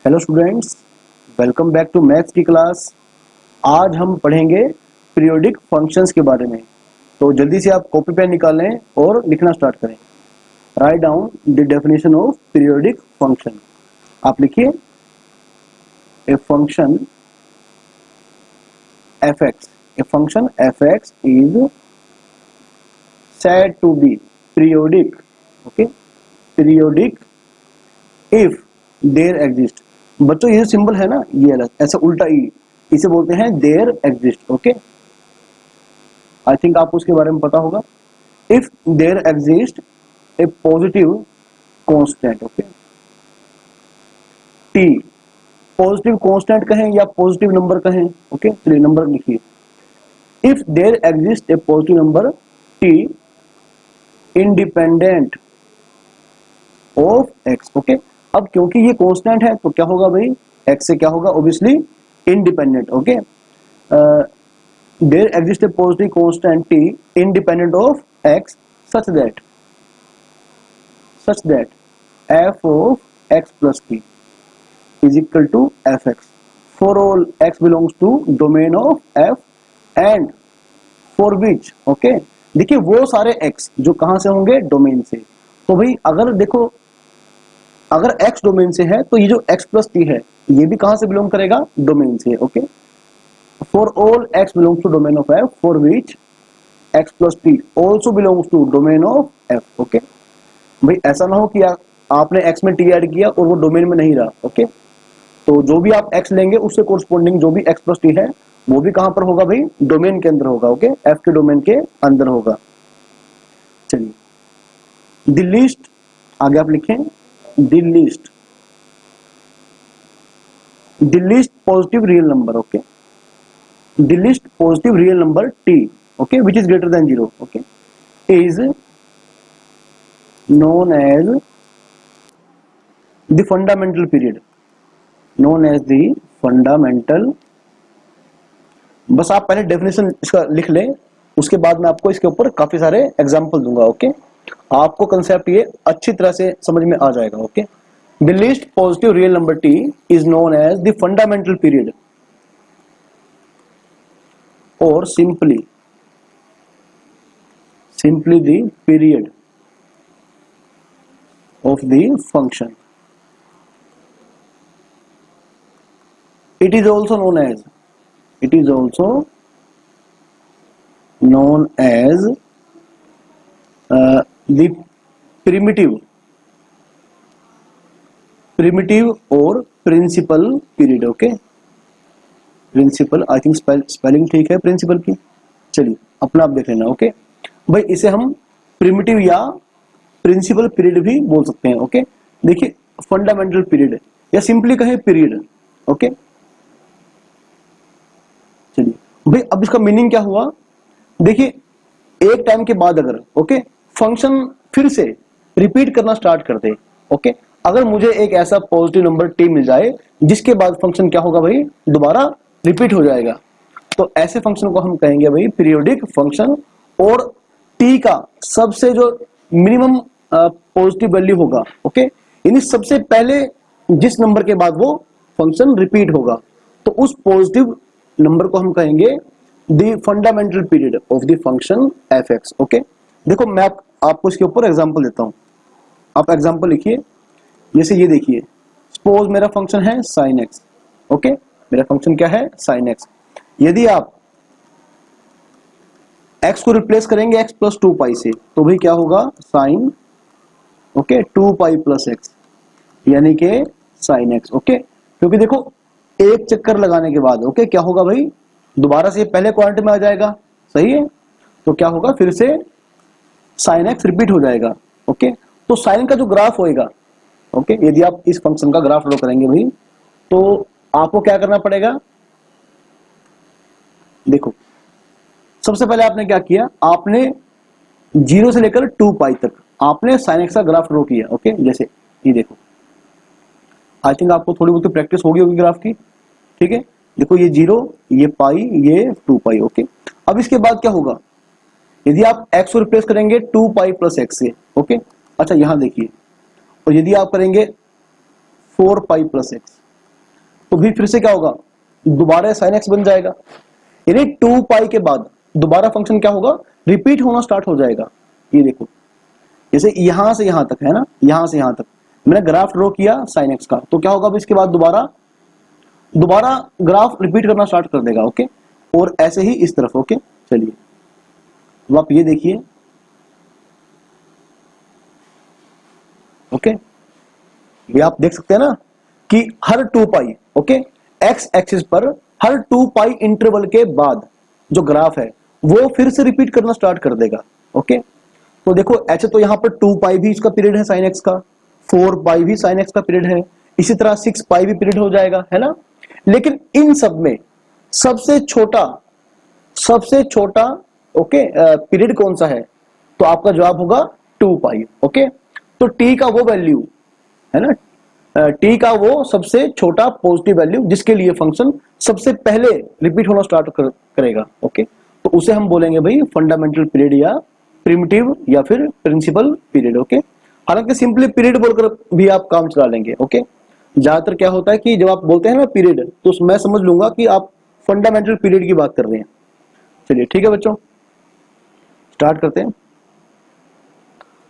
Hello students, welcome back to maths की class. आज हम पढ़ेंगे पीरियोडिक फंक्शंस के बारे में। तो जल्दी से आप कॉपी पेन निकालें और लिखना स्टार्ट करें। Write down the definition of periodic function. आप लिखिए, ए function F x is said to be periodic, okay, periodic if there exist। बच्चों ये सिंबल है ना, ये अलग ऐसा उल्टा ई, इसे बोलते हैं there exist. Okay, I think आपको उसके बारे में पता होगा। If there exist a positive constant, okay, T, positive constant कहें या पॉजिटिव नंबर कहें, ओके, चलिए नंबर लिखिए। If there exist a positive number T independent of x, okay. अब क्योंकि ये कांस्टेंट है तो क्या होगा भाई, एक्स से क्या होगा, obviously independent. Okay, there exist a positive constant T independent of X such that F of x plus T is equal to F X for all X belongs to domain of F and for which, okay, देखिए वो सारे x जो कहां से होंगे, domain से। तो भाई अगर देखो, अगर x डोमेन से है तो ये जो x प्लस टी है ये भी कहां से बिलोंग करेगा, डोमेन से। Okay, for all x belongs to domain of f for which x plus T also belongs to domain of f। Okay, भाई ऐसा ना हो कि आपने x में t ऐड किया और वो डोमेन में नहीं रहा। ओके, तो जो भी आप x लेंगे उससे कोरस्पॉन्डिंग जो भी x प्लस टी है वो भी कहां पर होगा भाई, डोमेन के अंदर होगा। ओके, एफ के डोमेन के अंदर होगा। चलिए, द लिस्ट, आगे आप लिखें the least positive real number, okay, the least positive real number T, okay, which is greater than 0, okay, is known as the fundamental period, known as the fundamental। बस आप पहले डेफिनेशन इसका लिख लें, उसके बाद मैं आपको इसके ऊपर काफी सारे एग्जांपल दूंगा। ओके, आपको कंसेप्ट ये अच्छी तरह से समझ में आ जाएगा। Okay, the least positive real number T is known as the fundamental period or simply the period of the function. It is also known as the primitive or principal period. Okay, principal, I think spelling ठीक है principal की। चलिए अपना आप देख लेना। Okay, भाई इसे हम प्रिमिटिव या प्रिंसिपल पीरियड भी बोल सकते हैं। ओके, देखिए फंडामेंटल पीरियड या सिंपली कहें पीरियड। ओके, चलिए भाई अब इसका मीनिंग क्या हुआ, देखिए एक टाइम के बाद अगर फंक्शन फिर से रिपीट करना स्टार्ट कर दे। ओके, अगर मुझे एक ऐसा पॉजिटिव नंबर टी मिल जाए जिसके बाद फंक्शन क्या होगा भाई, दोबारा रिपीट हो जाएगा, तो ऐसे फंक्शन को हम कहेंगे भाई पीरियोडिक फंक्शन। और टी का सबसे जो मिनिमम पॉजिटिव वैल्यू होगा, ओके, यानी सबसे पहले जिस नंबर के बाद वो फंक्शन रिपीट होगा, तो उस पॉजिटिव नंबर को हम कहेंगे the fundamental period of the function F x. Okay, देखो मैं आपको इसके ऊपर एग्जांपल देता हूं। आप एग्जांपल लिखिए, जैसे ये देखिए, सपोज मेरा फंक्शन है साइन एक्स। ओके, मेरा फंक्शन क्या है, साइन एक्स। यदि आप एक्स को रिप्लेस करेंगे एक्स प्लस 2 पाई से, तो भाई क्या होगा, sine, okay, 2 pi plus X, यानी कि साइन एक्स। ओके, क्योंकि देखो एक चक्कर लगाने के बाद ओके क्या होगा भाई, दोबारा से पहले क्वांटिटी में आ जाएगा। सही है, तो क्या होगा, फिर से साइन एक्स रिपीट हो जाएगा। ओके, तो साइन का जो ग्राफ होएगा, ओके, यदि आप इस फंक्शन का ग्राफ ड्रॉ करेंगे भाई, तो आपको क्या करना पड़ेगा, देखो सबसे पहले आपने क्या किया, आपने 0 से लेकर 2 पाई तक आपने साइन एक्स का ग्राफ ड्रॉ किया। ओके, जैसे ये देखो, आई थिंक आपको थोड़ी बहुत प्रैक्टिस होगी ग्राफ की। ठीक है, देखो ये 0, ये पाई, ये 2 पाई। ओके, अब इसके बाद क्या होगा, यदि आप x को रिप्लेस करेंगे 2 पाई प्लस एक्स से। ओके, अच्छा यहां देखिए, और यदि आप करेंगे 4 पाई प्लस एक्स, तो भी फिर से क्या होगा, दोबारा sin x बन जाएगा। यानी 2 पाई के बाद दोबारा फंक्शन क्या होगा, रिपीट होना स्टार्ट हो जाएगा। ये देखो जैसे यहां से यहां तक है ना, यहां से यहां तक मैंने ग्राफ ड्रॉ किया sin x का, तो क्या होगा अब इसके बाद दोबारा ग्राफ रिपीट करना स्टार्ट कर देगा। ओके, और ऐसे ही इस तरफ। ओके चलिए अब आप ये देखिए। ओके ये आप देख सकते हैं ना कि हर 2 पाई ओके एक्स एक्सिस पर हर 2 पाई इंटरवल के बाद जो ग्राफ है वो फिर से रिपीट करना स्टार्ट कर देगा। ओके तो देखो ऐसे तो यहां पर 2 पाई भी इसका पीरियड है साइन एक्स का, 4 पाई भी साइन एक्स का पीरियड है, इसी तरह 6 पाई भी पीरियड हो जाएगा, है ना। लेकिन इन सब में सबसे छोटा ओके पीरियड कौन सा है, तो आपका जवाब होगा 2 पाई। ओके तो टी का वो वैल्यू है ना, टी का वो सबसे छोटा पॉजिटिव वैल्यू जिसके लिए फंक्शन सबसे पहले रिपीट होना स्टार्ट करेगा। ओके तो उसे हम बोलेंगे भाई फंडामेंटल पीरियड या प्रिमिटिव या फिर प्रिंसिपल पीरियड। ओके हालांकि सिंपली पीरियड बोलकर भी आप काम चला लेंगे। ओके ज्यादातर क्या होता है कि जब आप बोलते हैं ना पीरियड, तो मैं समझ लूंगा कि आप फंडामेंटल पीरियड की बात कर रहे हैं। चलिए ठीक है बच्चों, स्टार्ट करते हैं।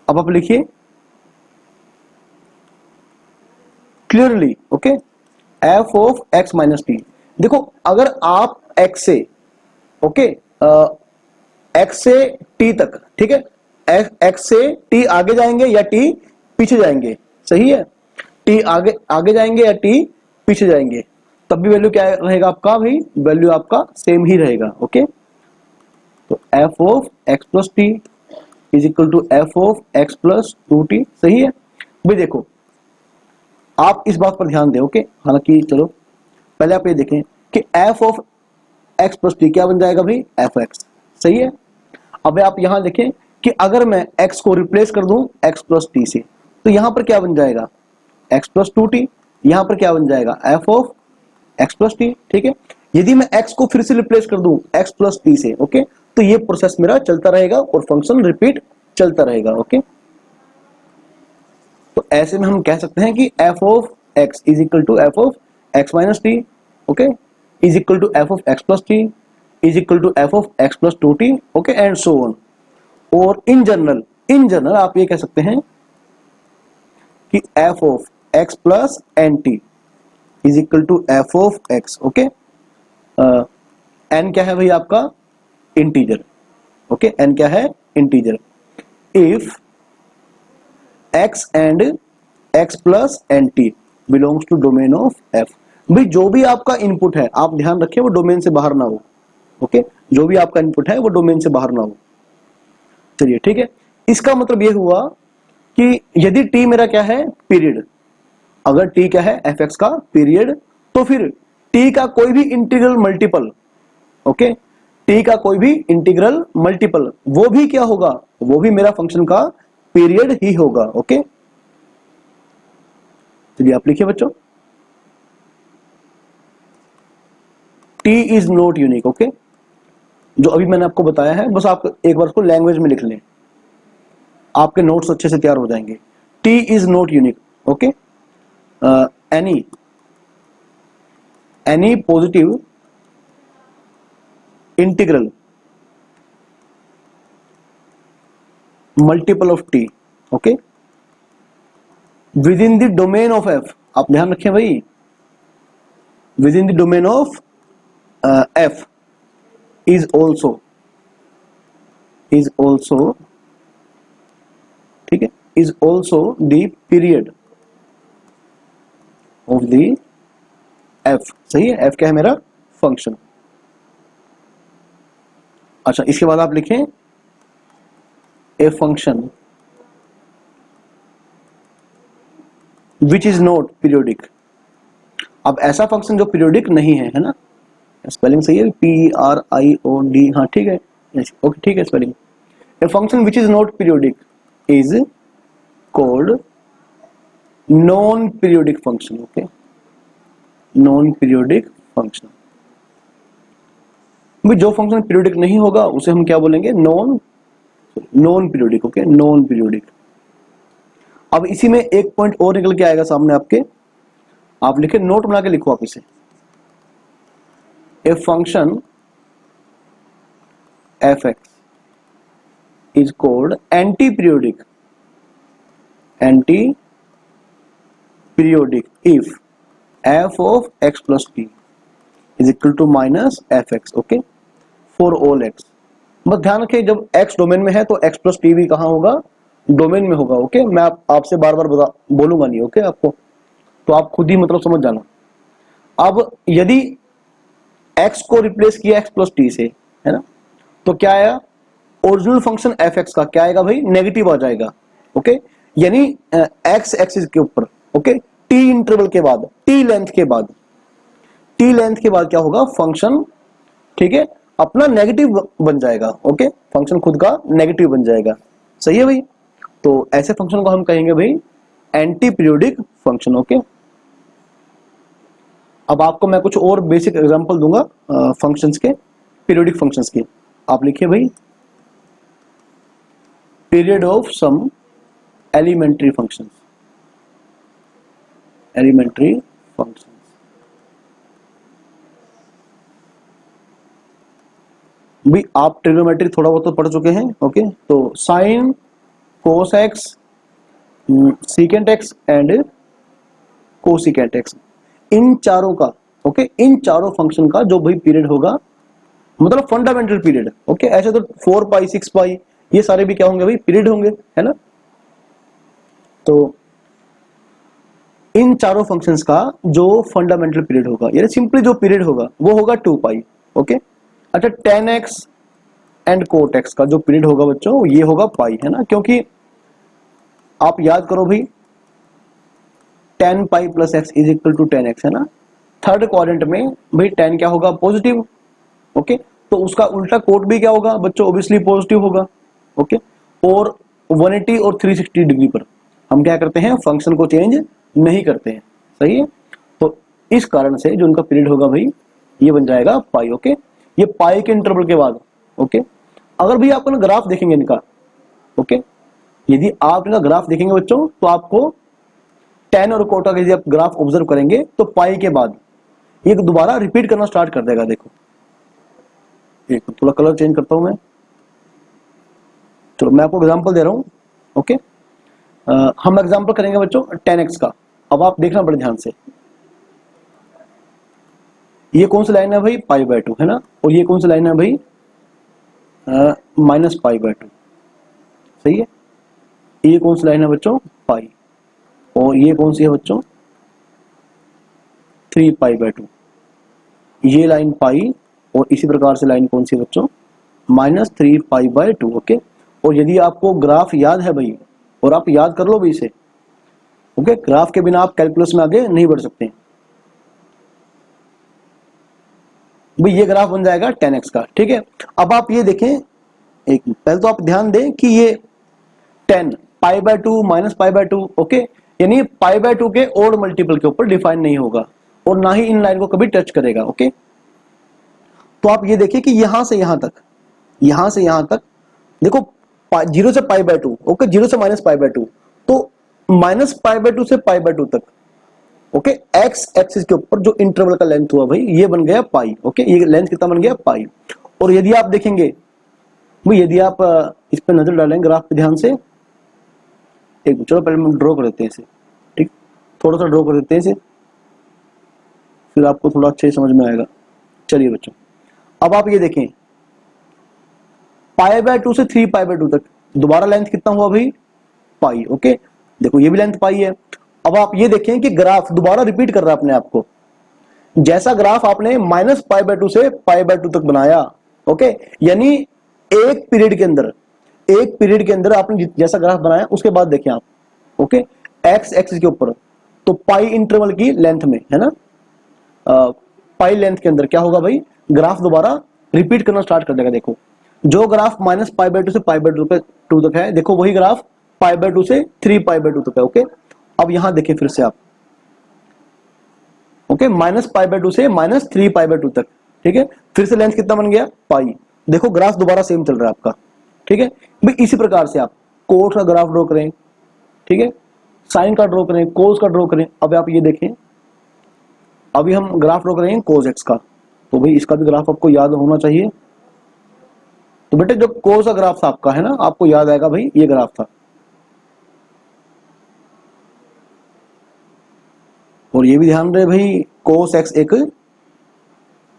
अब आप लिखिए clearly. Okay F of x minus T. देखो अगर आप एक्स से ओके एक्स से टी तक, ठीक है, एक्स से टी आगे जाएंगे या टी पीछे जाएंगे, सही है, टी आगे जाएंगे या टी पीछे जाएंगे, तब भी वैल्यू क्या रहेगा आपका भाई, वैल्यू आपका सेम ही रहेगा। ओके तो F of x plus T is equal to F of x plus 2t, सही है भाई। देखो आप इस बात पर ध्यान दें। ओके हालांकि चलो पहले आप ये देखें कि F of x plus T क्या बन जाएगा भाई, एफ एक्स, सही है। अब आप यहां देखें कि अगर मैं x को रिप्लेस कर दूं x प्लस टी से, तो यहां पर क्या बन जाएगा, x प्लस 2t, यहां पर क्या बन जाएगा, f of x plus T, ठीक है। यदि मैं x को फिर से रिप्लेस कर दूं x प्लस टी से, ओके, तो ये प्रोसेस मेरा चलता रहेगा और फंक्शन रिपीट चलता रहेगा। ओके तो ऐसे में हम कह सकते हैं कि f of x is equal to f of x minus T, okay, is equal to f of x plus T is equal to f of x plus 2t, okay and so on. और in general आप ये कह सकते हैं कि f of x plus N T is equal to f of x, okay, n क्या है भाई आपका, इंटीजर, ओके, n क्या है, integer. If x and x plus N T belongs to domain of f, भाई जो भी आपका इनपुट है आप ध्यान रखें वो डोमेन से बाहर ना हो। ओके जो भी आपका इनपुट है वो डोमेन से बाहर ना हो। चलिए ठीक है, इसका मतलब ये हुआ कि यदि t मेरा क्या है, पीरियड, अगर t क्या है f(x) का पीरियड, तो फिर t का कोई भी इंटीग्रल मल्टीपल, ओके, t का कोई भी इंटीग्रल मल्टीपल वो भी क्या होगा, वो भी मेरा फंक्शन का पीरियड ही होगा। ओके चलिए आप लिखिए बच्चों, t is not unique. Okay जो अभी मैंने आपको बताया है बस आप एक बार उसको लैंग्वेज में लिख लें, आपके नोट्स अच्छे से तैयार हो जाएंगे। t is not unique, okay, any positive integral multiple of t, okay, with in the domain of f, आप ध्यान रखें भाई, with in the domain of f is also ठीक है, is also the period of the f, सही है, f क्या है मेरा, फंक्शन। अच्छा इसके बाद आप लिखें a function which is not periodic। अब ऐसा फंक्शन जो पीरियोडिक नहीं है ना, स्पेलिंग सही है, PRIOD, हाँ ठीक है, ओके ठीक है spelling. A function which is not periodic is called non periodic function. Okay non periodic function, जो फंक्शन पीरियोडिक नहीं होगा उसे हम क्या बोलेंगे, non periodic. Okay non periodic. अब इसी में एक पॉइंट और निकल के आएगा सामने आपके, आप लिखे, नोट बना के लिखो आप इसे। A function F x is called anti periodic, anti periodic if F of x plus T is equal to minus F x, okay, for all X. बस ध्यान रखिए जब एक्स डोमेन में है तो एक्स प्लस टी भी कहाँ होगा, डोमेन में होगा, ओके। मैं आपसे बार बार बोलूंगा नहीं, ओके आपको, तो आप खुद ही मतलब समझ जाना। अब यदि x को रिप्लेस किया x प्लस टी से, है ना, तो क्या आया, ओरिजिनल फंक्शन एफ एक्स का क्या आएगा भाई, नेगेटिव आ जाएगा, ओके। यानी x एक्सिस के ऊपर, ओके, t इंटरवल के बाद, t लेंथ के बाद, t लेंथ के बाद क्या होगा, फंक्शन, ठीक है, अपना नेगेटिव बन जाएगा, ओके, फंक्शन खुद का नेगेटिव बन जाएगा। सही है भाई। तो ऐसे फंक्शन को हम कहेंगे भाई एंटी पीरियोडिक फंक्शन, ओके। अब आपको मैं कुछ और बेसिक एग्जांपल दूंगा फंक्शंस के, पीरियोडिक फंक्शंस के। आप लिखिए भाई, period of some elementary functions, elementary functions. भाई आप ट्रिग्नोमेट्री थोड़ा बहुत तो पढ़ चुके हैं, ओके। तो sine, cos X, secant X and cosecant X, इन चारों का, ओके, इन चारों फंक्शन का जो भाई पीरियड होगा, मतलब फंडामेंटल पीरियड, ओके। ऐसे तो 4 पाई 6 पाई ये सारे भी क्या होंगे भाई, पीरियड होंगे, है ना। तो इन चारों फंक्शंस का जो फंडामेंटल पीरियड होगा, यानी सिंपली जो पीरियड होगा वो होगा 2 पाई, ओके। अच्छा, tan x and cot X का जो पीरियड होगा बच्चों ये होगा पाई, है ना, क्योंकि आप याद करो भाई tan pi plus X is equal to tan x, है ना। थर्ड क्वाड्रेंट में भाई tan क्या होगा, पॉजिटिव, ओके। तो उसका उल्टा कोट भी क्या होगा बच्चों, ऑब्वियसली पॉजिटिव होगा, ओके। और 180 और 360 डिग्री पर हम क्या करते हैं, फंक्शन को चेंज नहीं करते हैं, सही है। तो इस कारण से जो उनका पीरियड होगा भाई ये बन जाएगा पाई, ओके। ये पाई के इंटरवल के बाद, ओके। अगर भी आप ग्राफ देखेंगे इनका, ओके, यदि आप इनका ग्राफ देखेंगे बच्चों तो आपको tan और कोटा का यदि आप ग्राफ ऑब्जर्व करेंगे तो पाई के बाद ये दोबारा रिपीट करना स्टार्ट कर देगा। देखो एक थोड़ा कलर चेंज करता हूं मैं, चलो मैं आपको एग्जांपल दे रहा हूं, ओके। हम एग्जांपल करेंगे बच्चों tan x का। अब आप देखना बड़े ध्यान से, ये कौन सी लाइन है भाई, पाई/2, है ना, और ये कौन सी लाइन है भाई, माइनस पाई/2, सही है। ये कौन सी लाइन है बच्चों, पाई, और ये कौन सी है बच्चों, 3 पाई/2, ये लाइन पाई, और इसी प्रकार से लाइन कौन सी है बच्चों, -3 पाई/2, ओके। और यदि आपको ग्राफ याद है भाई, और आप याद कर लो भी इसे, ओके, ग्राफ के बिना आप कैलकुलस में आगे नहीं बढ़ सकते भाई। ये ग्राफ बन जाएगा tan x का, ठीक है। अब आप ये देखें, एक पहले तो आप ध्यान दें कि ये 10 पाई/2 माइनस पाई/2, ओके, यानी पाई/2 के ओड मल्टीपल के ऊपर डिफाइन नहीं होगा और ना ही इन लाइन को कभी टच करेगा, ओके। तो आप ये देखिए कि यहां से यहां तक, यहां से यहां तक देखो 0 से पाई/2, ओके, 0 से माइनस पाई/2, तो माइनस पाई/2 से पाई/2 तक, ओके, एक्स एक्सिस के ऊपर जो इंटरवल का लेंथ हुआ भाई ये बन गया पाई, ओके। ये लेंथ कितना बन गया, पाई। और यदि आप देखेंगे भाई, यदि आप इस पर नजर डालें ग्राफ पे ध्यान से, एक चलो पहले हम ड्रॉ कर देते हैं इसे, ठीक, थोड़ा सा ड्रॉ कर देते हैं इसे, फिर आपको थोड़ा अच्छे समझ में आएगा। चलिए बच्चों, अब आप ये देखें पाई/2 से 3 पाई/2 तक दोबारा लेंथ कितना हुआ भाई, पाई, ओके। देखो ये भी लेंथ पाई है। अब आप ये देखें कि ग्राफ दोबारा रिपीट कर रहा है अपने आप को, जैसा ग्राफ आपने माइनस पाई/2 से पाई/2 तक बनाया, ओके, यानी एक पीरियड के अंदर, एक पीरियड के अंदर आपने जैसा ग्राफ बनाया उसके बाद देखें आप, ओके, एक्स एक्सिस के ऊपर, तो पाई इंटरवल की लेंथ में, है ना, पाई लेंथ के अंदर क्या होगा भाई, ग्राफ दोबारा रिपीट करना स्टार्ट कर देगा। देखो जो ग्राफ माइनस पाई/2 से पाई/2 तक है, देखो वही ग्राफ पाई/2 से 3 पाई/2 तक है, ओके। अब यहां देखिए फिर से आप, ओके, माइनस पाई/2 से -3 पाई/2 तक, ठीक है। फिर से लेंथ कितना बन गया, पाई। देखो ग्राफ दोबारा सेम चल रहा है आपका, ठीक है भाई। इसी प्रकार से आप कोट का ग्राफ ड्रॉ करें, ठीक है, साइन का ड्रॉ करें, कोस का ड्रॉ करें। अब आप ये देखें अभी हम ग्राफ ड्रॉ करेंगे कोस एक्स का, तो भाई इसका भी ग्राफ आपको याद होना चाहिए। तो बेटे जो कोस का ग्राफ था आपका है ना, आपको याद आएगा भाई ये ग्राफ था, और ये भी ध्यान रहे भाई कोस एक्स एक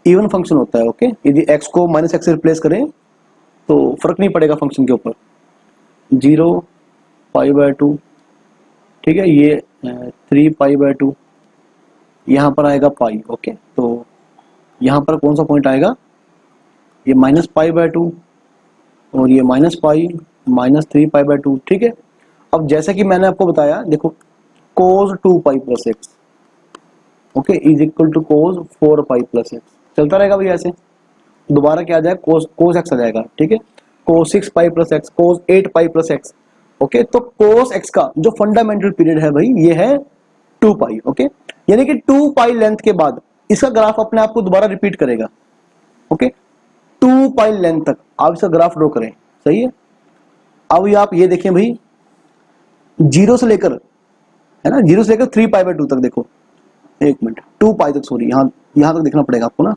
इवन फंक्शन होता है। ओके, यदि एक्स को माइनस एक्स से रिप्लेस करें तो फर्क नहीं पड़ेगा फंक्शन के ऊपर, 0 पाई/2, ठीक है, ये 3 पाई/2, यहाँ पर आएगा पाई। ओके, तो यहाँ पर कौन सा पॉइंट आएगा, ये -पाई/2 और ये -पाई, -3 पाई/2, ठीक है। अब जैसे कि मैंने आपको बताया, देखो cos 2 pi + x, okay, is equal to cos 4 pi + x, चलता रहेगा भाई ऐसे। दोबारा क्या आ जाएगा, कोस एक्स आ जाएगा, ठीक है, कोस 6 पाई + x, कोस 8 पाई + x। ओके, तो कोस एक्स का जो फंडामेंटल पीरियड है भाई ये है 2 पाई। ओके, यानी कि 2 पाई लेंथ के बाद इसका ग्राफ अपने आप को दोबारा रिपीट करेगा। ओके, 2 पाई लेंथ तक आप इसका ग्राफ ड्रॉ करें, सही है। अब आप ये देखें भाई, 0 से लेकर, है ना, 0 से लेकर 3 पाई/2 तक, देखो 1 मिनट, 2 पाई तक, सॉरी, यहाँ तक देखना पड़ेगा आपको ना,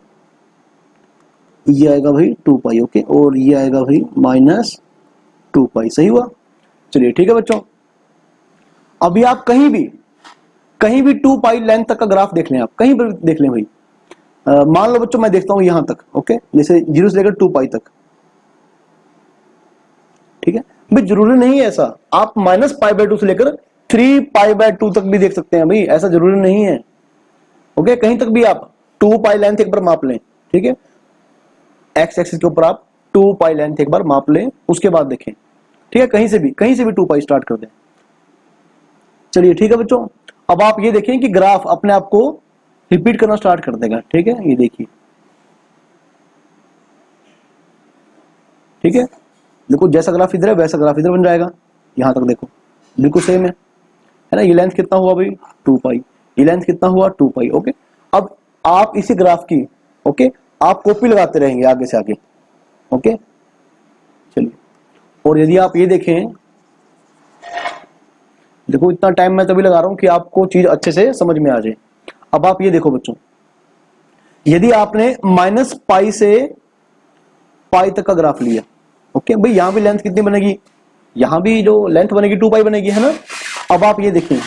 ये आएगा भाई 2 पाई। ओके, और ये आएगा भाई -2 पाई, सही हुआ। चलिए ठीक है बच्चों, अभी आप कहीं भी 2 पाई लेंथ तक का ग्राफ देख लें, आप कहीं पर देख लें भाई। मान लो बच्चों मैं देखता हूं यहां तक, ओके, जैसे 0 से लेकर 2 पाई तक, ठीक है भाई, जरूरी नहीं है ऐसा, आप -पाई/2 से लेकर 3 पाई/2 तक भी देख सकते हैं भाई, ऐसा जरूरी नहीं है। ओके, कहीं तक भी आप 2 पाई लेंथ एक बार माप लें, ठीक है, एक्स एक्सिस के ऊपर आप 2 पाई लेंथ एक बार माप लें, उसके बाद देखें, ठीक है, कहीं से भी 2 पाई स्टार्ट कर दें। चलिए ठीक है बच्चों, अब आप ये देखें कि ग्राफ अपने आप को रिपीट करना स्टार्ट कर देगा, ठीक है, ये देखिए, ठीक है, देखो जैसा ग्राफ इधर है वैसा ग्राफ इधर बन जाएगा, यहां तक देखो बिल्कुल सेम है ना। ये लेंथ कितना हुआ भाई 2 पाई, ये लेंथ कितना हुआ 2 पाई। ओके, अब आप इसी ग्राफ की, ओके, आप कॉपी लगाते रहेंगे आगे से आगे। ओके, चलिए, और यदि आप ये देखें, देखो इतना टाइम मैं तभी लगा रहा हूं कि आपको चीज अच्छे से समझ में आ जाए। अब आप ये देखो बच्चों, यदि आपने -पाई से पाई तक का ग्राफ लिया, ओके भाई, यहां भी लेंथ कितनी बनेगी, यहां भी जो लेंथ बनेगी 2 पाई बनेगी, है ना। अब आप ये देखें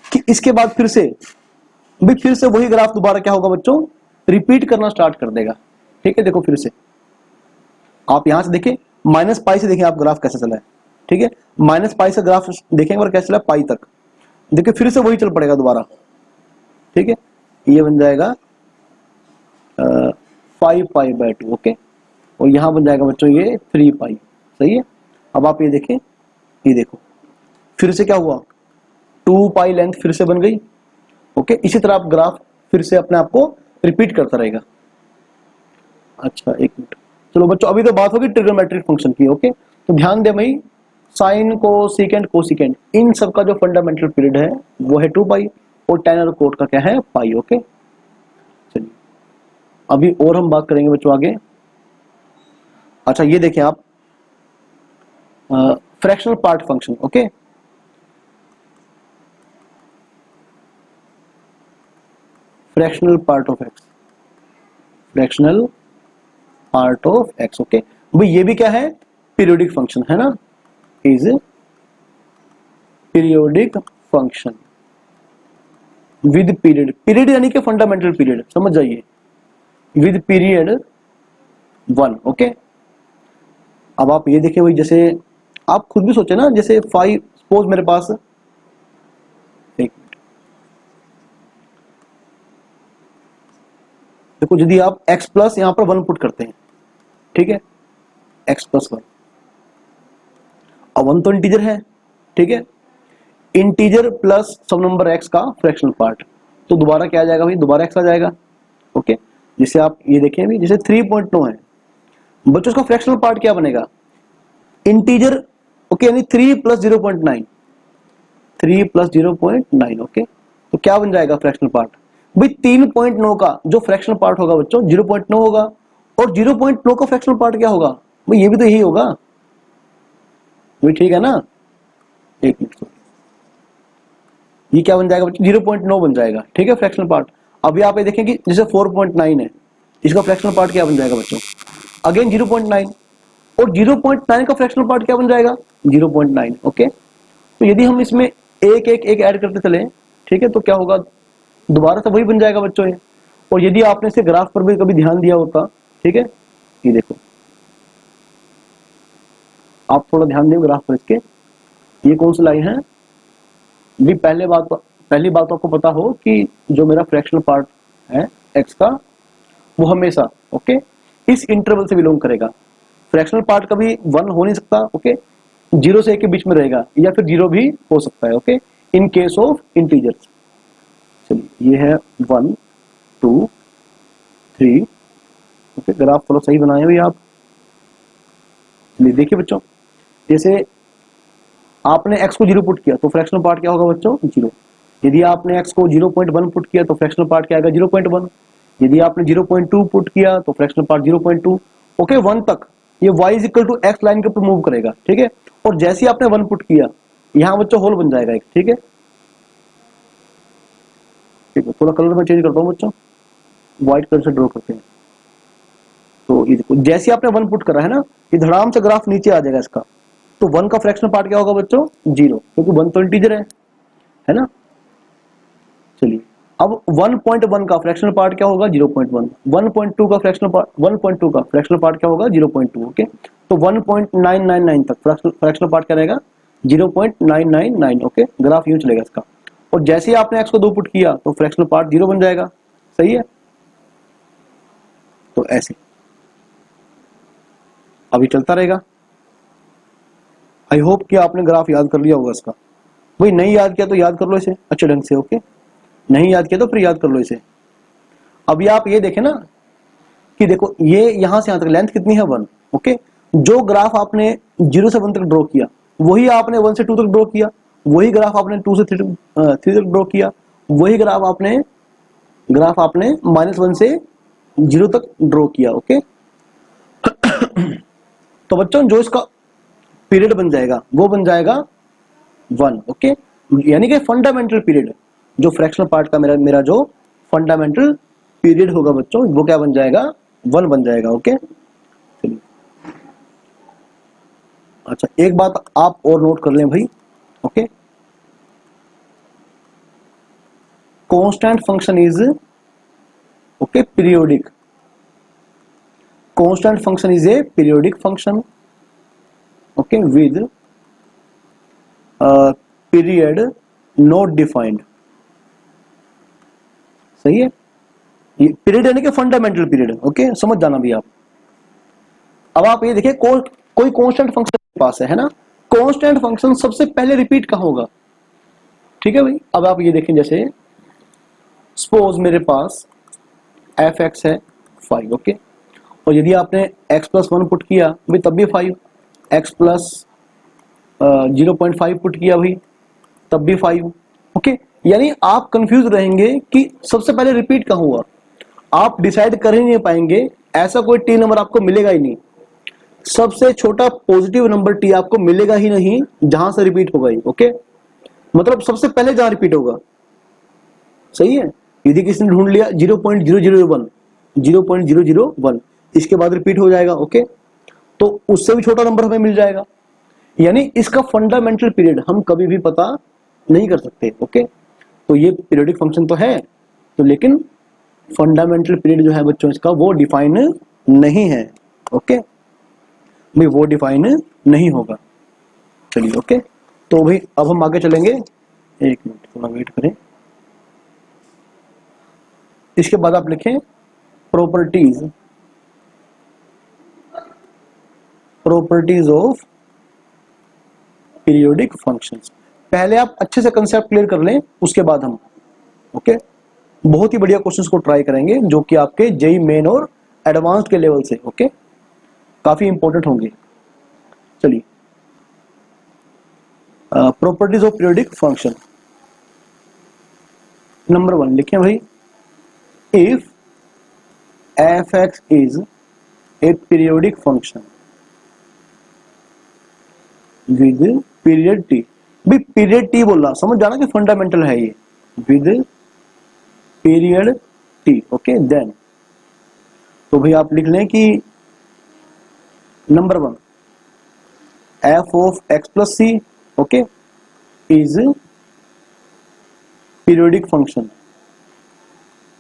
कि इसके बाद फिर से वही ग्राफ दोबारा क्या होगा बच्चों, रिपीट करना स्टार्ट कर देगा, ठीक है। देखो फिर से आप यहां से देखें, -पाई से देखें आप ग्राफ कैसे चला है, ठीक है, -पाई से ग्राफ देखें एक बार कैसे चला पाई तक, देखिए फिर से वही चल पड़ेगा दोबारा, ठीक है, ये बन जाएगा 5 पाई/2। ओके, और यहां बन जाएगा बच्चों ये 3 पाई, सही है। अब आप ये देखें, ये देखो फिर से क्या हुआ, 2 पाई लेंथ फिर से बन गई। ओके, इसी तरह आप ग्राफ फिर से अपने आप को रिपीट करता रहेगा। अच्छा 1 मिनट, चलो बच्चों अभी तो बात होगी ट्रिग्नोमेट्रिक फंक्शन की। ओके, तो ध्यान दे भाई, साइन को सीकेंट कोसिकेंट इन सब का जो फंडामेंटल पीरियड है वो है 2 पाई, और tan और कोट का क्या है पाई। ओके, चलिए अभी और हम बात करेंगे बच्चों आगे। अच्छा ये देखें आप, fractional part function. Okay, fractional part of x, fractional part of x. Okay भाई, ये भी क्या है, पीरियोडिक फंक्शन है ना, is periodic function with period, period यानी कि फंडामेंटल पीरियड, समझ जाइए, विद पीरियड 1। ओके, अब आप ये देखिए भाई, जैसे आप खुद भी सोचे ना, जैसे 5 सपोज मेरे पास, एक मिनट देखो, यदि आप x प्लस यहां पर 1 पुट करते हैं, ठीक है, x+1, अब 1 तो इंटीजर है, ठीक है, इंटीजर प्लस सब नंबर x का फ्रैक्शनल पार्ट, तो दोबारा क्या आ जाएगा भाई, दोबारा x आ जाएगा। ओके, जैसे आप ये देखें भी, जैसे 3.9 है बच्चों, उसका फ्रैक्शनल पार्ट क्या बनेगा, इंटीजर, ओके, यानी 3 + 0.9, 3 + 0.9। ओके, तो क्या बन जाएगा फ्रैक्शनल पार्ट भाई, 3.9 का जो फ्रैक्शनल पार्ट होगा बच्चों 0.9 होगा, और 0.9 का फ्रैक्शनल पार्ट क्या होगा भाई, ये भी तो यही होगा भाई, ठीक है ना। 1 मिनट, ये क्या बन जाएगा बच्चों, 0.9 बन जाएगा, ठीक है, फ्रैक्शनल पार्ट। अभी आप ये देखें कि जैसे 4.9 है, इसका फ्रैक्शनल पार्ट क्या बन जाएगा बच्चों, अगेन 0.9, और 0.9 का फ्रैक्शनल पार्ट क्या बन जाएगा 0.9। ओके, तो यदि हम इसमें एक एक एक ऐड करते चले, ठीक है, तो क्या होगा, दोबारा से वही बन जाएगा बच्चों ये। और यदि आपने इसे ग्राफ पर भी कभी ध्यान दिया होता, ठीक है, ये देखो, आप थोड़ा ध्यान दें ग्राफ पर इसके, ये कौन सी लाइन है भी, पहली बात तो आपको पता हो कि जो मेरा फ्रैक्शनल पार्ट है एक्स का, वो हमेशा ओके इस इंटरवल से बिलोंग करेगा। फ्रैक्शनल पार्ट कभी 1 हो नहीं सकता, ओके, 0 से 1 के बीच में रहेगा, या फिर 0 भी हो सकता है, okay, in case of integers. चलिए, ये है 1 2 3, ओके, ग्राफ थोड़ा सही बनाए हुए आप। चलिए देखिए बच्चों, जैसे आपने x को 0 पुट किया तो फ्रैक्शनल पार्ट क्या होगा बच्चों 0। यदि आपने x को 0.1 पुट किया तो फ्रैक्शनल पार्ट क्या आएगा 0.1। यदि आपने 0.2 पुट किया तो फ्रैक्शनल पार्ट 0.2। ओके, 1 तक ये y is equal to x line के ऊपर मूव करेगा, ठीक है। और जैसे ही आपने 1 पुट किया, यहाँ बच्चों होल बन जाएगा एक, ठीक है। ठीक है, थोड़ा कलर में चेंज करता हूँ बच्चों, व्हाइट कलर से ड्रॉ करते हैं। तो ये देखो, जैसे आपने 1 पुट करा है ना, ये धड़ाम से ग्राफ नीचे आ जाएगा इसका। तो 1 का फ्रैक्शनल पार्ट क्या होगा बच्चों 0, क्योंकि 1 तो इंटीजर है ना। चलिए, अब 1.1 का फ्रैक्शनल पार्ट क्या होगा 0.1, 1.2 का फ्रैक्शनल पार्ट 1.2 का फ्रैक्शनल पार्ट क्या होगा 0.2। ओके, तो 1.999 तक फ्रैक्शनल पार्ट क्या रहेगा 0.999। ओके, ग्राफ यूं चलेगा इसका। और जैसे ही आपने x को 2 पुट किया तो फ्रैक्शनल पार्ट 0 बन जाएगा, सही है। तो ऐसे अभी चलता रहेगा। आई होप कि आपने ग्राफ याद कर लिया होगा इसका। भाई नहीं याद किया तो याद कर लो इसे अच्छे ढंग से, ओके, नहीं याद किया तो फिर याद कर लो इसे। अभी आप ये देखें ना कि देखो, ये यहां से यहां तक लेंथ कितनी है 1। ओके, जो ग्राफ आपने 0 से 1 तक ड्रॉ किया, वही आपने 1 से 2 तक ड्रॉ किया, वही ग्राफ आपने 2 से 3 तक ड्रॉ किया, वही ग्राफ आपने -1 से 0 तक ड्रॉ किया। ओके, तो बच्चों जो इसका पीरियड बन जाएगा वो बन जाएगा 1। ओके, यानी कि फंडामेंटल पीरियड, जो फ्रैक्शनल पार्ट का मेरा जो फंडामेंटल पीरियड होगा बच्चों, वो क्या बन जाएगा 1 बन जाएगा। ओके, चलिए, अच्छा एक बात आप और नोट कर लें भाई। Okay, constant function is okay periodic, constant function is a periodic function, okay, with period not defined. सही है, ये पीरियड यानी कि फंडामेंटल पीरियड। ओके, समझ जाना भी आप। अब आप ये देखिए, कोई कांस्टेंट फंक्शन पास है ना, कांस्टेंट फंक्शन सबसे पहले रिपीट कहां होगा, ठीक है भाई। अब आप ये देखें, जैसे सपोज मेरे पास एफ एक्स है 5, ओके, और यदि आपने x+1 पुट किया भाई तब भी 5, x प्लस 0.5 पुट किया भाई तब भी 5। ओके, यानी आप कंफ्यूज रहेंगे कि सबसे पहले रिपीट कहां हुआ, आप डिसाइड कर ही नहीं पाएंगे, ऐसा कोई टी नंबर आपको मिलेगा ही नहीं, सबसे छोटा पॉजिटिव नंबर टी आपको मिलेगा ही नहीं जहां से रिपीट होगा ही। ओके, मतलब सबसे पहले जहां रिपीट होगा, सही है। यदि किसी ने ढूंढ लिया 0.001, 0.001, इसके बाद रिपीट हो जाएगा, ओके, तो उससे भी छोटा नंबर हमें मिल जाएगा। यानी इसका फंडामेंटल पीरियड हम कभी भी पता नहीं कर सकते। ओके, तो ये पीरियोडिक फंक्शन तो है, तो लेकिन फंडामेंटल पीरियड जो है बच्चों इसका वो डिफाइन नहीं है। ओके भाई, वो डिफाइन नहीं होगा। चलिए, ओके, तो भाई अब हम आगे चलेंगे, एक मिनट थोड़ा वेट करें। इसके बाद आप लिखें प्रॉपर्टीज ऑफ पीरियोडिक फंक्शंस। पहले आप अच्छे से कंसेप्ट क्लियर कर लें, उसके बाद हम ओके बहुत ही बढ़िया क्वेश्चंस को ट्राई करेंगे जो कि आपके जेई मेन और एडवांस्ड के लेवल से ओके काफी इंपॉर्टेंट होंगे। चलिए, properties of periodic function number 1 लिखें भाई, if f x is a periodic function with period t. भी पीरियड टी बोल रहा, समझ जाना कि फंडामेंटल है ये, with period t, okay. Then तो भाई आप लिख लें कि number 1 f of x plus c, okay, is periodic function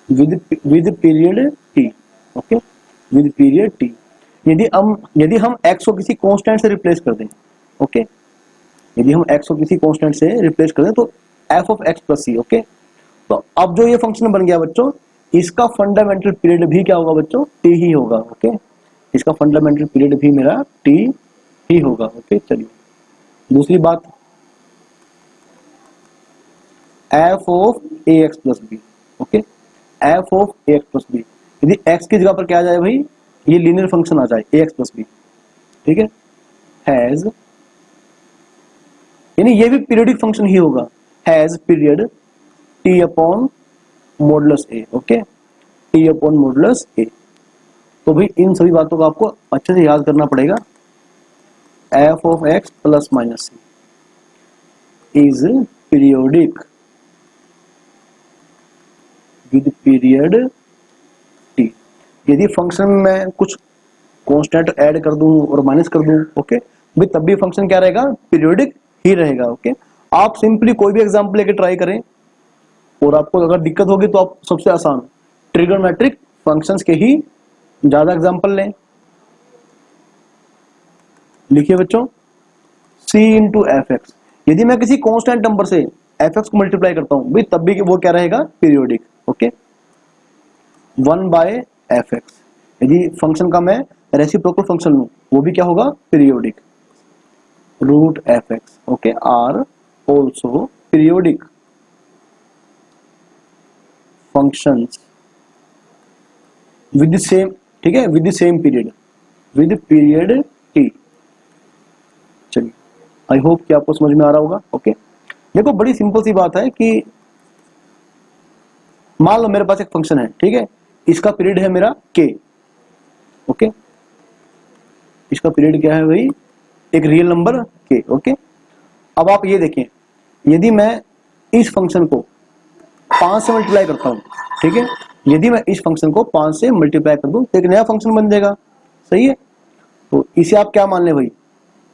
with period t, okay, with period T. यदि हम x को किसी कांस्टेंट से रिप्लेस कर दें, ओके, यदि हम x को किसी कांस्टेंट से रिप्लेस कर दें तो f of x plus c, okay. तो अब जो ये फंक्शन बन गया बच्चों, इसका फंडामेंटल पीरियड भी क्या होगा बच्चों, t ही होगा, ओके। इसका फंडामेंटल पीरियड भी मेरा t ही होगा, ओके। चलिए दूसरी बात, f of ax plus b, okay, f of ax plus b. यदि x की जगह पर क्या आ जाए भाई, ये लीनियर फंक्शन आ जाए ax प्लस बी, ठीक है, हैज, यानी ये भी पीरियोडिक फंक्शन ही होगा, has period t upon modulus a, okay, t upon modulus a। तो भाई इन सभी बातों को आपको अच्छे से याद करना पड़ेगा। f of x plus minus c is periodic with period t। यदि फंक्शन में मैं कुछ कांस्टेंट ऐड कर दूं और माइनस कर दूं, ओके, भाई तब भी फंक्शन क्या रहेगा, पीरियोडिक ही रहेगा, ओके। आप सिंपली कोई भी एग्जांपल लेके ट्राई करें, और आपको अगर दिक्कत होगी तो आप सबसे आसान ट्रिगोनोमेट्रिक फंक्शंस के ही ज्यादा एग्जांपल लें। लिखिए बच्चों, c इंटू एफ एक्स, यदि मैं किसी कांस्टेंट नंबर से एफ एक्स को मल्टीप्लाई करता हूं भाई तब भी वो क्या रहेगा, periodic, okay. 1 by f x, यदि फंक्शन का मैं रेसिप्रोकल फंक्शन लूं वो भी क्या होगा, periodic. Root f x, okay, are also periodic functions with same, ठीक है, with same period, with period t. चलिए आई होप कि आपको समझ में आ रहा होगा, ओके। देखो बड़ी सिंपल सी बात है कि मान लो मेरे पास एक फंक्शन है, ठीक है, इसका पीरियड है मेरा k, ओके, इसका पीरियड क्या है भाई, एक रियल नंबर k, ओके। अब आप ये देखें, यदि मैं इस फंक्शन को 5 से मल्टीप्लाई करता हूं, ठीक है, यदि मैं इस फंक्शन को 5 से मल्टीप्लाई कर दूं तो एक नया फंक्शन बन जाएगा, सही है। तो इसे आप क्या मान लें भाई,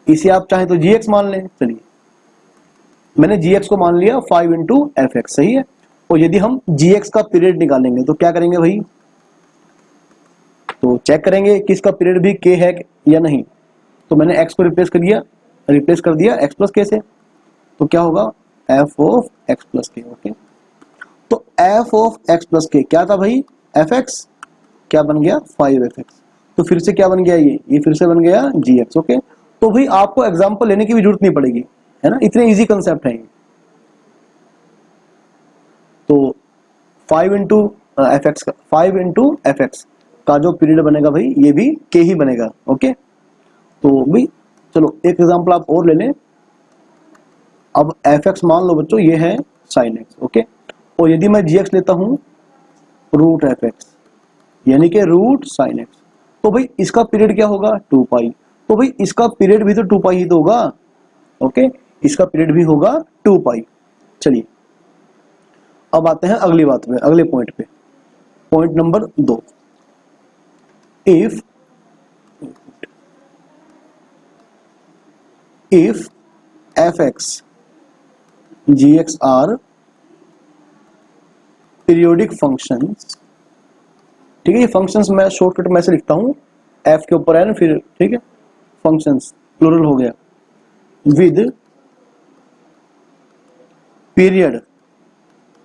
इसे आप चाहें तो gx मान लें। चलिए मैंने gx को मान लिया 5 इंटू एफ एक्स, सही है। और यदि हम gx का पीरियड निकालेंगे तो क्या करेंगे भाई, तो चेक करेंगे कि इसका पीरियड भी k है या नहीं। तो मैंने x को रिप्लेस कर दिया x प्लस k से, तो क्या होगा, f of x plus k, okay. तो f of x plus k क्या था भाई, fx, क्या बन गया 5fx। तो फिर से क्या बन गया, ये फिर से बन गया gx, ओके। तो भाई आपको एग्जांपल लेने की भी जरूरत नहीं पड़ेगी, है ना, इतने इजी कंसेप्ट है ये। तो 5 इंटू एफ एक्स का जो पीरियड बनेगा भाई ये भी k ही बनेगा, ओके। तो भाई चलो एक एग्जांपल आप और ले लें। अब एफ एक्स मान लो बच्चों ये है साइन एक्स, ओके। और यदि मैं जी एक्स लेता हूं रूट एफ एक्स, यानी कि रूट साइन एक्स, तो भाई इसका पीरियड क्या होगा, 2 पाई। तो भाई इसका पीरियड भी तो 2 पाई ही तो होगा, ओके, इसका पीरियड भी होगा 2 पाई। चलिए अब आते हैं अगली बात पे, अगले पॉइंट पे, point number 2। If f x g x are periodic functions, ठीक है, ये फंक्शंस मैं शॉर्टकट में से लिखता हूं, एफ के ऊपर है ना फिर, ठीक है, फंक्शंस प्लूरल हो गया, with period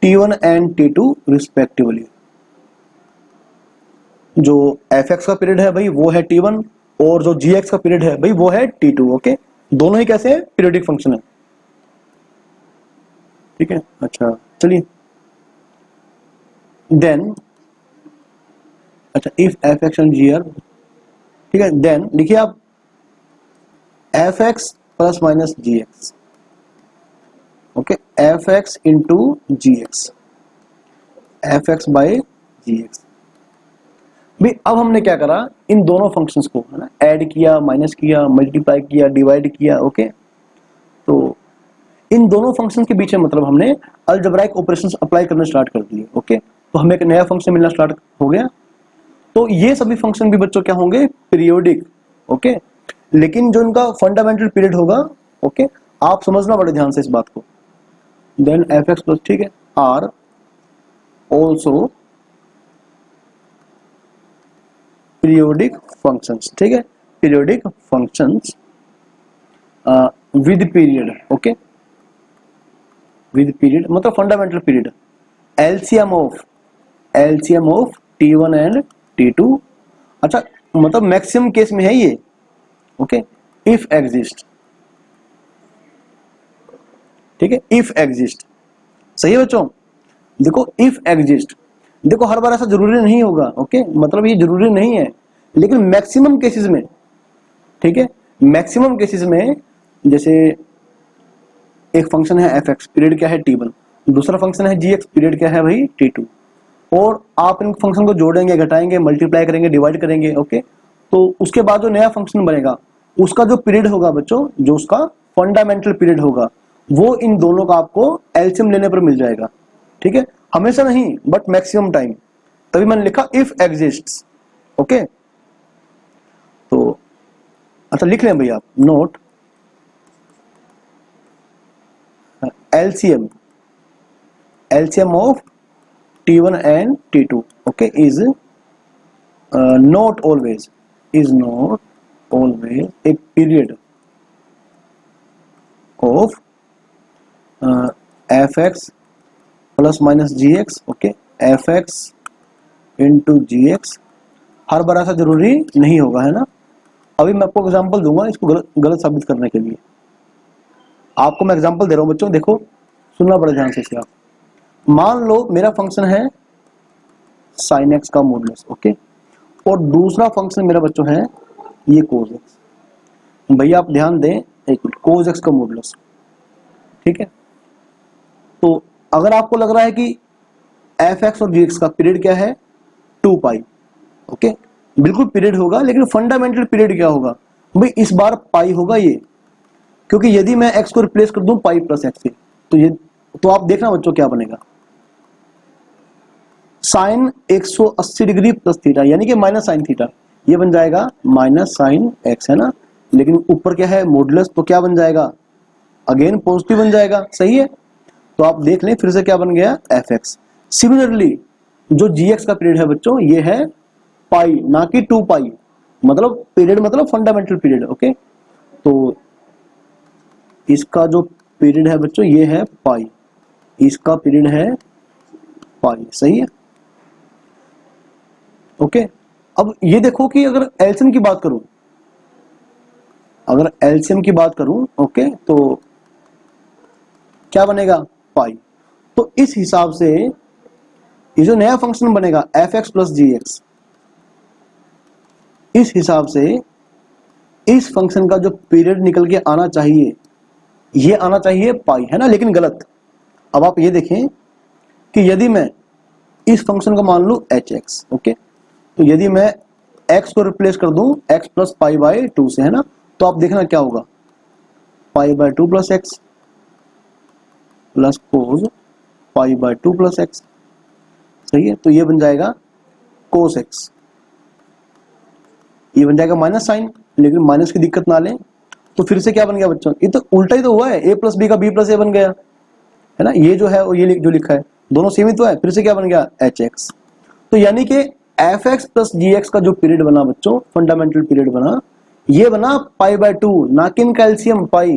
t1 and t2 respectively. जो fx का पीरियड है भाई वो है t1 और जो gx का पीरियड है भाई वो है t2, ओके। दोनों ही कैसे है, पीरियोडिक फंक्शन है, ठीक है। अच्छा चलिए देन, अच्छा इफ fx एंड gr, ठीक है, देन लिखिए आप fx plus minus gx, okay, fx into gx, fx by gx। भी अब हमने क्या करा, इन दोनों फंक्शंस को है ना ऐड किया, माइनस किया, मल्टीप्लाई किया, डिवाइड किया, ओके। तो इन दोनों फंक्शंस के बीच में मतलब हमने अलजेब्राइक ऑपरेशंस अप्लाई करना स्टार्ट कर दिए, ओके। तो हमें एक नया फंक्शन मिलना स्टार्ट हो गया। तो ये सभी फंक्शन भी बच्चों क्या होंगे, पीरियोडिक। ओके, लेकिन जो इनका फंडामेंटल पीरियड होगा, ओके, आप समझना बड़े ध्यान से इस बात को। देन एफ एक्स प्लस, ठीक है, आर ऑल्सो पीरियोडिक फंक्शंस, ठीक है, periodic functions with period. Okay, with period मतलब fundamental period. LCM of T1 and T2। अच्छा, मतलब मैक्सिमम केस में है ये। ओके, इफ एग्जिस्ट, ठीक है, इफ एग्जिस्ट, सही है बच्चों। देखो इफ एग्जिस्ट, देखो हर बार ऐसा जरूरी नहीं होगा। ओके, मतलब ये जरूरी नहीं है, लेकिन मैक्सिमम केसेस में, ठीक है, मैक्सिमम केसेस में, जैसे एक फंक्शन है एफ एक्स, पीरियड क्या है T1, दूसरा फंक्शन है जी एक्स, पीरियड क्या है भाई T2, और आप इन फंक्शन को जोड़ेंगे, घटाएंगे, मल्टीप्लाई करेंगे, डिवाइड करेंगे। ओके, तो उसके बाद जो नया फंक्शन बनेगा उसका जो पीरियड होगा बच्चों, जो उसका फंडामेंटल पीरियड होगा, वो इन दोनों का आपको एलसीएम लेने पर मिल जाएगा। ठीक है, हमेशा नहीं बट मैक्सिमम टाइम, तभी मैंने लिखा इफ एग्जिस्ट्स। ओके, तो अच्छा लिख लें भैया आप, note LCM, LCM of T1 and T2, okay, is not always a period of fx plus minus gx, okay, fx into gx, हर बार ऐसा जरूरी नहीं होगा, है ना। अभी मैं आपको एग्जांपल दूंगा इसको गलत साबित करने के लिए। आपको मैं एग्जांपल दे रहा हूं बच्चों, देखो सुनना बड़े ध्यान से इसे आप। मान लो मेरा फंक्शन है साइन एक्स का मॉडुलस, ओके, और दूसरा फंक्शन मेरा बच्चों है ये कोस एक्स। भैया आप ध्यान दें एक मिनट, कोस एक्स का मॉडुलस, ठीक है। तो अगर आपको लग रहा है कि एफ एक्स और जी एक्स का पीरियड क्या है 2 पाई, ओके, बिल्कुल पीरियड होगा, लेकिन फंडामेंटल पीरियड क्या होगा भाई, इस बार पाई होगा ये, क्योंकि यदि मैं एक्स को रिप्लेस कर दूं पाई प्लस एक्स से, तो ये, तो आप देखना बच्चों क्या बनेगा, साइन 180 डिग्री प्लस थीटा, यानी कि माइनस साइन थीटा, ये बन जाएगा माइनस साइन एक्स, है ना। लेकिन ऊपर क्या है मॉडुलस, तो क्या बन जाएगा, अगेन पॉजिटिव बन जाएगा, सही है। तो आप देख लें फिर से क्या बन गया, एफ एक्स। सिमिलरली जो जी एक्स का पीरियड है बच्चों, ये है पाई, ना कि 2 पाई, मतलब पीरियड मतलब फंडामेंटल पीरियड। ओके, तो इसका जो पीरियड है बच्चों ये है पाई, इसका पीरियड है पाई, सही है। ओके, अब ये देखो कि अगर एलसीएम की बात करूं, अगर एलसीएम की बात करूं, ओके, तो क्या बनेगा पाई। तो इस हिसाब से ये जो नया फंक्शन बनेगा एफ एक्स प्लस जी एक्स, इस हिसाब से इस फंक्शन का जो पीरियड निकल के आना चाहिए, ये आना चाहिए पाई, है ना, लेकिन गलत। अब आप ये देखें कि यदि मैं इस फंक्शन को मान लूं एच एक्स, ओके, तो यदि मैं x को रिप्लेस कर दूं x प्लस पाई बाय 2 से, है ना, तो आप देखना क्या होगा, pi by 2 plus x plus cos pi by 2 plus x, सही है। तो ये बन जाएगा कोस एक्स, ये बन जाएगा माइनस साइन, लेकिन माइनस की दिक्कत ना लें। तो फिर से क्या बन गया बच्चों, ये तो उल्टा ही तो हुआ है, a प्लस बी का b प्लस ए बन गया, है ना, ये जो है और ये जो लिखा है दोनों सेम ही तो है। फिर से क्या बन गया एच एक्स। तो यानी कि एफ एक्स प्लस जी एक्स का जो पीरियड बना बच्चों, फंडामेंटल पीरियड बना, ये बना पाई बाय 2, ना कि इनका एलसीएम पाई,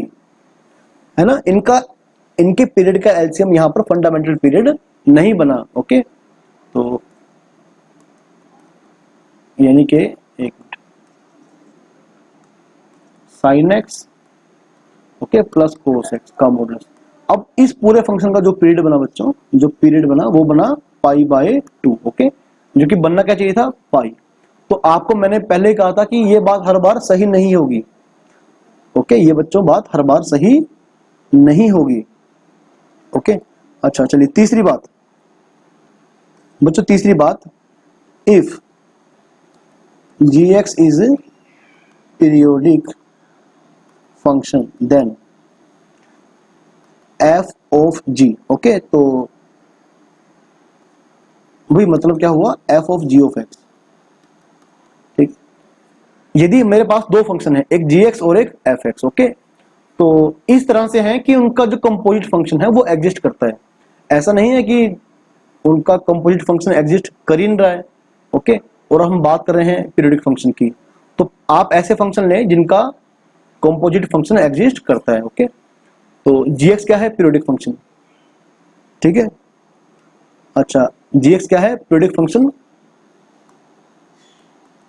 है ना। इनके पीरियड का एलसीएम यहां पर फंडामेंटल पीरियड नहीं बना। ओके, तो यानी कि एक sine x, okay, plus cos x का मॉडुलस। अब इस पूरे फंक्शन का जो पीरियड बना बच्चों, जो पीरियड बना वो बना पाई बाय 2, ओके, जो कि बनना क्या चाहिए था पाई। तो आपको मैंने पहले ही कहा था कि ये बात हर बार सही नहीं होगी। ओके, ये बच्चों बात हर बार सही नहीं होगी। ओके, अच्छा चलिए तीसरी बात बच्चों, तीसरी बात, if g x is periodic function then f of g, okay, तो वही मतलब क्या हुआ, f of g of x. ठीक, यदि मेरे पास दो फंक्शन है, एक जी एक्स और एक एफ एक्स, ओके, तो इस तरह से है कि उनका जो कंपोजिट फंक्शन है वो एग्जिस्ट करता है। ऐसा नहीं है कि उनका कंपोजिट फंक्शन एग्जिस्ट कर ही नहीं रहा है, ओके, और हम बात कर रहे हैं पीरियोडिक फंक्शन की, तो आप ऐसे फंक्शन लें जिनका कंपोजिट फंक्शन एग्जिस्ट करता है, ओके। तो जी एक्स क्या है, पीरियोडिक फंक्शन, ठीक है। अच्छा, जी एक्स क्या है, periodic function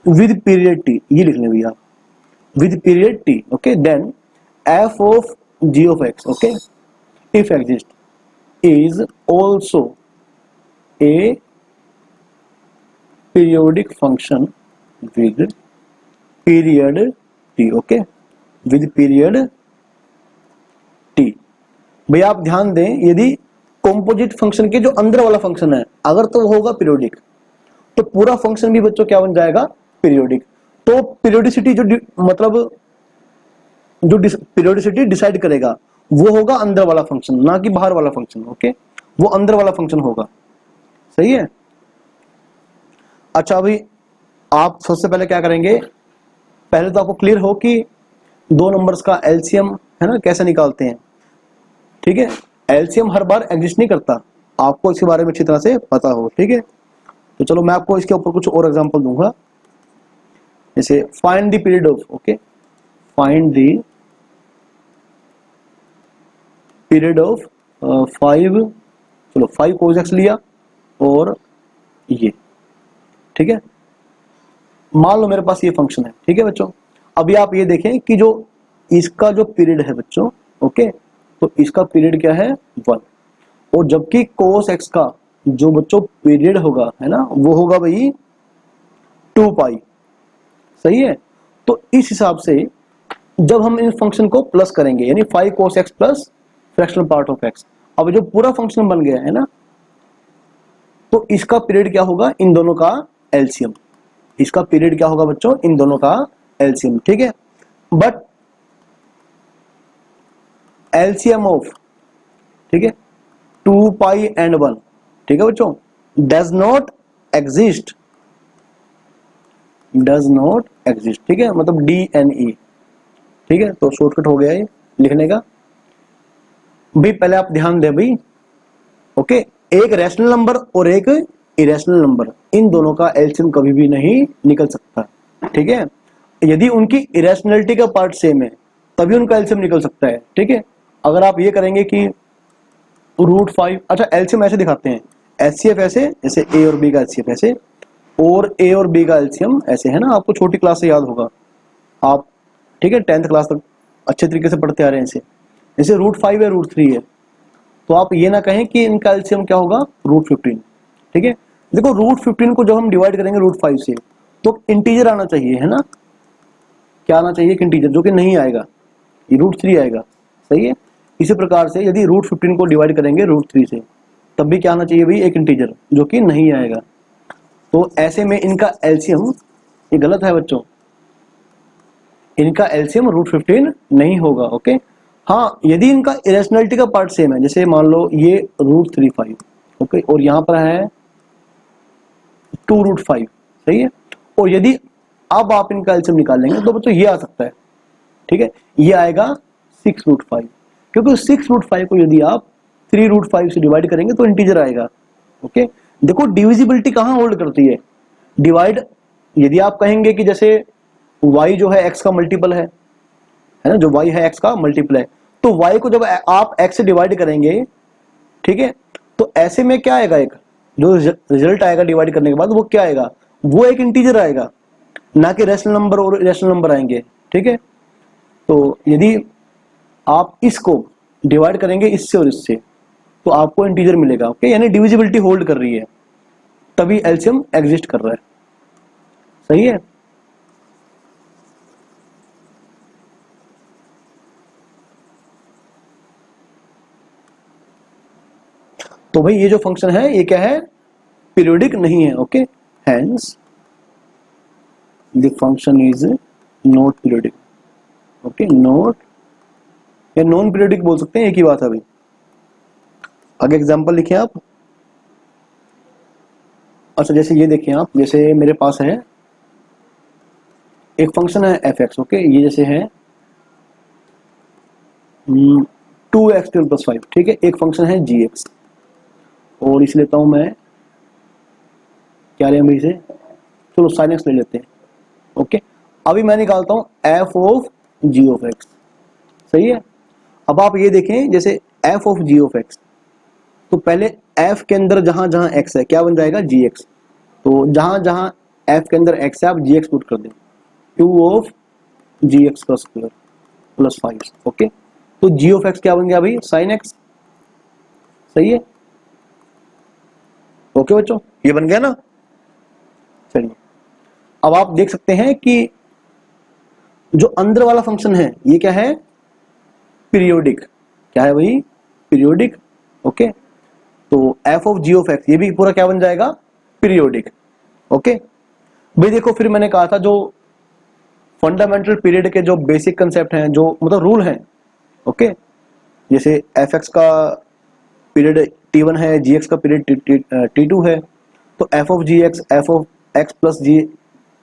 with period t, ये लिख लें भैया, with period t, okay. Then f of g of x, okay, if exist is also a periodic function with period t, okay, with period t। भैया आप ध्यान दें, यदि कॉम्पोजिट फंक्शन के जो अंदर वाला फंक्शन है अगर तो होगा पीरियोडिक, तो पूरा फंक्शन भी बच्चों क्या बन जाएगा, पीरियोडिक। तो पीरियोडिसिटी जो मतलब जो पीरियोडिसिटी डिसाइड करेगा वो होगा अंदर वाला फंक्शन, ना कि बाहर वाला फंक्शन, ओके, वो अंदर वाला फंक्शन होगा, सही है। अच्छा, अभी आप सबसे पहले क्या करेंगे, पहले तो आपको क्लियर हो कि दो नंबर्स का एलसीएम है ना कैसे निकालते हैं, ठीक है। एलसीएम हर बार एग्जिस्ट नहीं करता, आपको इसके बारे में अच्छी तरह से पता हो, ठीक है। तो चलो मैं आपको इसके ऊपर कुछ और एग्जांपल दूंगा, जैसे find the period of, okay, find the period of 5, चलो 5 cos x लिया और ये, ठीक है। मान लो मेरे पास ये फंक्शन है, ठीक है बच्चों। अभी आप ये देखें कि जो इसका जो पीरियड है बच्चों, ओके, तो इसका पीरियड क्या है 1, और जबकि cos x का जो बच्चों पीरियड होगा है ना वो होगा भाई 2 पाई, सही है। तो इस हिसाब से जब हम इन फंक्शन को प्लस करेंगे यानी 5 cos x plus fractional part of x, अब जो पूरा फंक्शन बन गया है ना, तो इसका पीरियड क्या होगा, इन दोनों का एलसीएम, इसका पीरियड क्या होगा बच्चों, इन दोनों का एलसीएम, ठीक है। बट एलसीएम ऑफ, ठीक है, 2 पाई एंड 1, ठीक है बच्चों, does not exist, does not exist, ठीक है, मतलब डी एन ई, ठीक है। तो शॉर्टकट हो गया ये लिखने का। भाई पहले आप ध्यान दें भाई, ओके, एक रैशनल नंबर और एक इरेशनल नंबर, इन दोनों का एलसीएम कभी भी नहीं निकल सकता, ठीक है। यदि उनकी इरेशनलिटी का पार्ट सेम है तभी उनका एलसीएम निकल सकता है, ठीक है। अगर आप ये करेंगे कि √5, अच्छा एलसीएम ऐसे दिखाते हैं, एचसीएफ ऐसे, जैसे ए और बी का एचसीएफ ऐसे, और ए और बी का एलसीएम ऐसे, है ना, आपको छोटी क्लास से याद होगा आप, ठीक है, 10th क्लास तक अच्छे तरीके से पढ़ते आ रहे हैं इसे। जैसे √5 है, √3 है, तो आप ये ना कहें कि इनका एलसीएम क्या होगा, √15, ठीक है। देखो √15 को जब हम डिवाइड करेंगे √5 से तो इंटीजर आना चाहिए, है ना, क्या आना चाहिए, इंटीजर, जो कि नहीं आएगा, ये √3 आएगा, सही है। इसी प्रकार से यदि √15 को डिवाइड करेंगे √3 से तब भी क्या आना चाहिए भाई, एक इंटीजर, जो कि नहीं आएगा। तो ऐसे में इनका एलसीएम, ये गलत है बच्चों, इनका एलसीएम √15 नहीं होगा, ओके। हाँ, यदि इनका इरेशनलिटी का पार्ट सेम है, जैसे मान लो ये √35, ओके, और यहाँ पर है 2√5, सही है। और यदि अब आप इनका एलसीएम निकालेंगे तो बच्चों ये आ सकता है, ठीक है, ये आएगा 6√5, क्योंकि 6√5 को यदि आप 3√5 से डिवाइड करेंगे तो इंटीजर आएगा, ओके। देखो डिविजिबिलिटी कहाँ होल्ड करती है, डिवाइड, यदि आप कहेंगे कि जैसे y जो है x का मल्टीपल है ना, जो y है x का मल्टीपल है, तो y को जब आप x से डिवाइड करेंगे, ठीक है, तो ऐसे में क्या आएगा, एक जो रिजल्ट आएगा डिवाइड करने के बाद वो क्या आएगा, वो एक इंटीजर आएगा, ना कि रैशनल नंबर और इरेशनल नंबर आएंगे, ठीक है। तो यदि आप इसको डिवाइड करेंगे इससे और इससे तो आपको इंटीजर मिलेगा, ओके, यानी डिविजिबिलिटी होल्ड कर रही है, तभी एलसीएम एग्जिस्ट कर रहा है, सही है। तो भाई ये जो फंक्शन है ये क्या है, पीरियोडिक नहीं है, okay, hence the function is not periodic, okay, not या नॉन पीरियोडिक बोल सकते हैं, एक ही बात है भाई। आगे एग्जांपल लिखिए आप, अच्छा जैसे ये देखिए आप, जैसे मेरे पास है एक फंक्शन है एफ एक्स, ओके, ये जैसे है 2x² + 5, ठीक है। एक फंक्शन है जी एक्स, और इसे लेता हूं मैं, क्या लें भाई इसे, चलो साइन एक्स ले लेते हैं, ओके। अभी मैं निकालता हूं f of g of x, सही है। अब आप ये देखें, जैसे f of g of x, तो पहले एफ के अंदर जहां जहां एक्स है क्या बन जाएगा, जी एक्स। तो जहां जहां एफ के अंदर एक्स है आप जी एक्स पुट कर दें, 2 ऑफ जी एक्स का स्क्वायर + 5, ओके। तो जी ऑफ एक्स क्या बन गया भाई, साइन एक्स, सही है, ओके बच्चों, ये बन गया ना। चलिए अब आप देख सकते हैं कि जो अंदर वाला फंक्शन है ये क्या है, पीरियोडिक, क्या है भाई, पीरियोडिक, ओके। तो F of g of x ये भी पूरा क्या बन जाएगा, पीरियोडिक, ओके। भाई देखो फिर मैंने कहा था जो फंडामेंटल पीरियड के जो बेसिक कंसेप्ट हैं, जो मतलब रूल हैं, ओके। जैसे एफ एक्स का पीरियड t1 है, जी एक्स का पीरियड t2 है, तो F of g x, f of x plus g,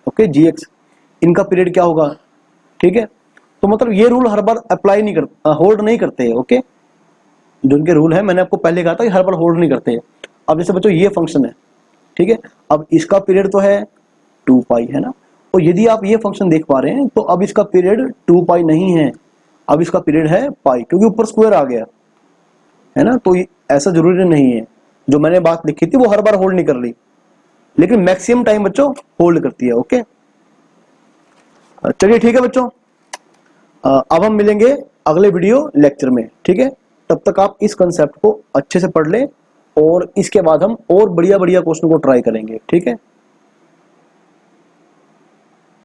okay, g x, इनका पीरियड क्या होगा, ठीक है। तो मतलब ये रूल हर बार अप्लाई नहीं करते, होल्ड नहीं करते हैं, ओके। जो इनके रूल है मैंने आपको पहले कहा था कि हर बार होल्ड नहीं करते हैं। अब जैसे बच्चों ये फंक्शन है, ठीक है, अब इसका पीरियड तो है 2 पाई, है ना। और यदि आप ये फंक्शन देख पा रहे हैं तो अब इसका पीरियड 2 पाई नहीं है, अब इसका पीरियड है पाई, क्योंकि ऊपर स्क्वायर आ गया, है ना। तो ऐसा जरूरी नहीं है, जो मैंने बात लिखी थी वो हर बार होल्ड नहीं कर रही, लेकिन मैक्सिमम टाइम बच्चों होल्ड करती है, ओके। चलिए ठीक है बच्चों, अब हम मिलेंगे अगले वीडियो लेक्चर में, ठीक है। तब तक आप इस कंसेप्ट को अच्छे से पढ़ लें, और इसके बाद हम और बढ़िया बढ़िया क्वेश्चन को ट्राई करेंगे, ठीक है।